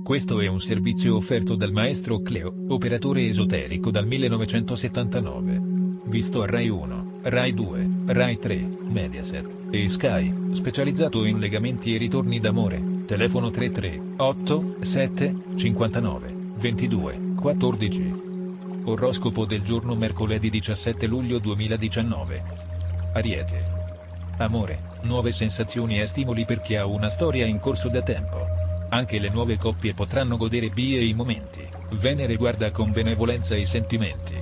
Questo è un servizio offerto dal maestro Cleo, operatore esoterico dal 1979. Visto a Rai 1, Rai 2, Rai 3, Mediaset e Sky, specializzato in legamenti e ritorni d'amore. Telefono 33 7 59 22 14. Oroscopo del giorno mercoledì 17 luglio 2019. Ariete. Amore, nuove sensazioni e stimoli per chi ha una storia in corso da tempo. Anche le nuove coppie potranno godere bei momenti. Venere guarda con benevolenza i sentimenti.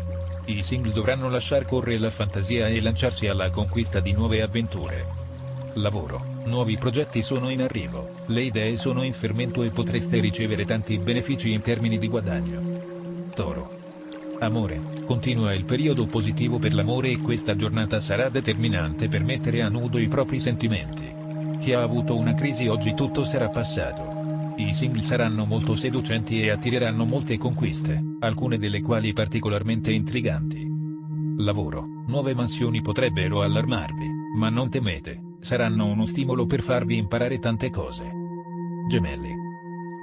I single dovranno lasciar correre la fantasia e lanciarsi alla conquista di nuove avventure. Lavoro, nuovi progetti sono in arrivo, le idee sono in fermento e potreste ricevere tanti benefici in termini di guadagno. Toro. Amore, continua il periodo positivo per l'amore e questa giornata sarà determinante per mettere a nudo i propri sentimenti. Chi ha avuto una crisi oggi tutto sarà passato. I single saranno molto seducenti e attireranno molte conquiste, alcune delle quali particolarmente intriganti. Lavoro, nuove mansioni potrebbero allarmarvi, ma non temete, saranno uno stimolo per farvi imparare tante cose. Gemelli.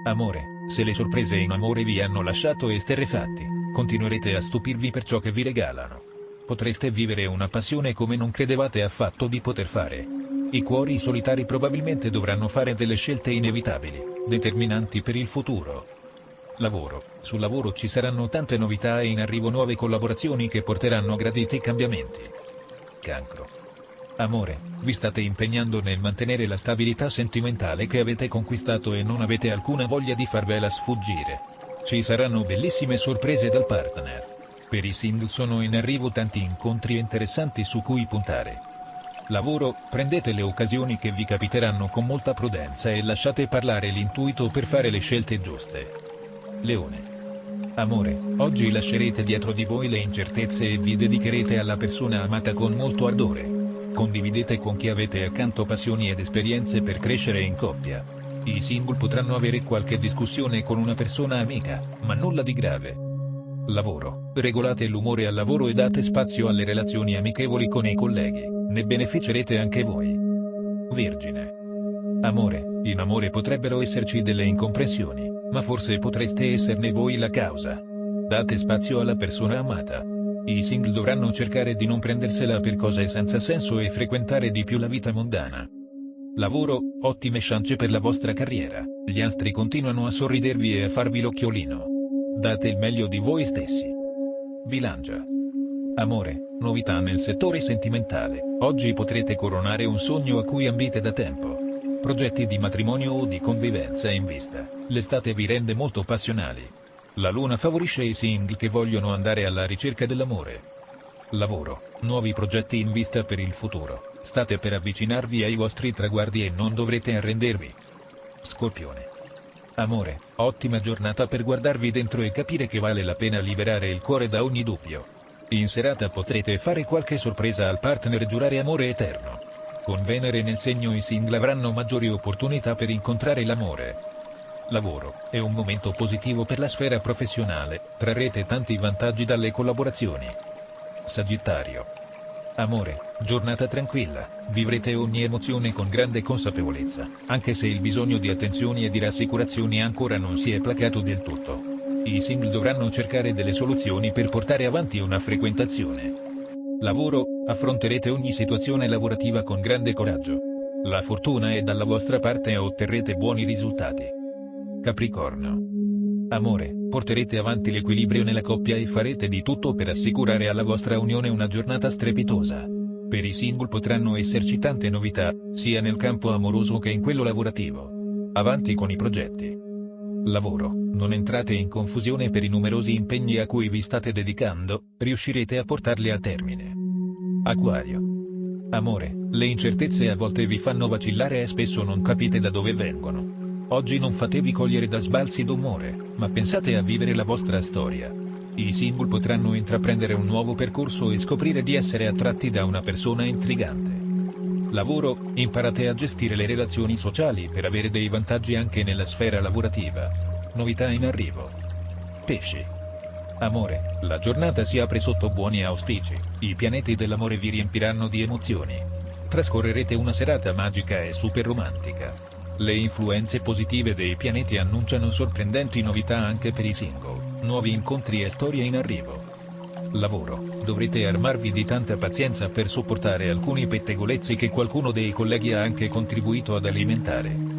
Amore, se le sorprese in amore vi hanno lasciato esterrefatti, continuerete a stupirvi per ciò che vi regalano. Potreste vivere una passione come non credevate affatto di poter fare. I cuori solitari probabilmente dovranno fare delle scelte inevitabili, determinanti per il futuro. Lavoro, sul lavoro ci saranno tante novità e in arrivo nuove collaborazioni che porteranno graditi cambiamenti. Cancro. Amore, vi state impegnando nel mantenere la stabilità sentimentale che avete conquistato e non avete alcuna voglia di farvela sfuggire. Ci saranno bellissime sorprese dal partner. Per i single sono in arrivo tanti incontri interessanti su cui puntare. Lavoro, prendete le occasioni che vi capiteranno con molta prudenza e lasciate parlare l'intuito per fare le scelte giuste. Leone. Amore, oggi lascerete dietro di voi le incertezze e vi dedicherete alla persona amata con molto ardore. Condividete con chi avete accanto passioni ed esperienze per crescere in coppia. I single potranno avere qualche discussione con una persona amica, ma nulla di grave. Lavoro, regolate l'umore al lavoro e date spazio alle relazioni amichevoli con i colleghi, ne beneficerete anche voi. Vergine. Amore, in amore potrebbero esserci delle incomprensioni, ma forse potreste esserne voi la causa. Date spazio alla persona amata. I single dovranno cercare di non prendersela per cose senza senso e frequentare di più la vita mondana. Lavoro, ottime chance per la vostra carriera, gli astri continuano a sorridervi e a farvi l'occhiolino. Date il meglio di voi stessi. Bilancia. Amore, novità nel settore sentimentale, oggi potrete coronare un sogno a cui ambite da tempo. Progetti di matrimonio o di convivenza in vista, l'estate vi rende molto passionali. La luna favorisce i single che vogliono andare alla ricerca dell'amore. Lavoro, nuovi progetti in vista per il futuro, state per avvicinarvi ai vostri traguardi e non dovrete arrendervi. Scorpione. Amore, ottima giornata per guardarvi dentro e capire che vale la pena liberare il cuore da ogni dubbio. In serata potrete fare qualche sorpresa al partner e giurare amore eterno. Con Venere nel segno i single avranno maggiori opportunità per incontrare l'amore. Lavoro, è un momento positivo per la sfera professionale, trarrete tanti vantaggi dalle collaborazioni. Sagittario. Amore, giornata tranquilla, vivrete ogni emozione con grande consapevolezza, anche se il bisogno di attenzioni e di rassicurazioni ancora non si è placato del tutto. I single dovranno cercare delle soluzioni per portare avanti una frequentazione. Lavoro, affronterete ogni situazione lavorativa con grande coraggio. La fortuna è dalla vostra parte e otterrete buoni risultati. Capricorno. Amore, porterete avanti l'equilibrio nella coppia e farete di tutto per assicurare alla vostra unione una giornata strepitosa. Per i single potranno esserci tante novità, sia nel campo amoroso che in quello lavorativo. Avanti con i progetti. Lavoro, non entrate in confusione per i numerosi impegni a cui vi state dedicando, riuscirete a portarli a termine. Acquario. Amore, le incertezze a volte vi fanno vacillare e spesso non capite da dove vengono. Oggi non fatevi cogliere da sbalzi d'umore, ma pensate a vivere la vostra storia. I single potranno intraprendere un nuovo percorso e scoprire di essere attratti da una persona intrigante. Lavoro, imparate a gestire le relazioni sociali per avere dei vantaggi anche nella sfera lavorativa. Novità in arrivo. Pesci. Amore, la giornata si apre sotto buoni auspici, i pianeti dell'amore vi riempiranno di emozioni. Trascorrerete una serata magica e super romantica. Le influenze positive dei pianeti annunciano sorprendenti novità anche per i single, nuovi incontri e storie in arrivo. Lavoro: dovrete armarvi di tanta pazienza per sopportare alcuni pettegolezzi che qualcuno dei colleghi ha anche contribuito ad alimentare.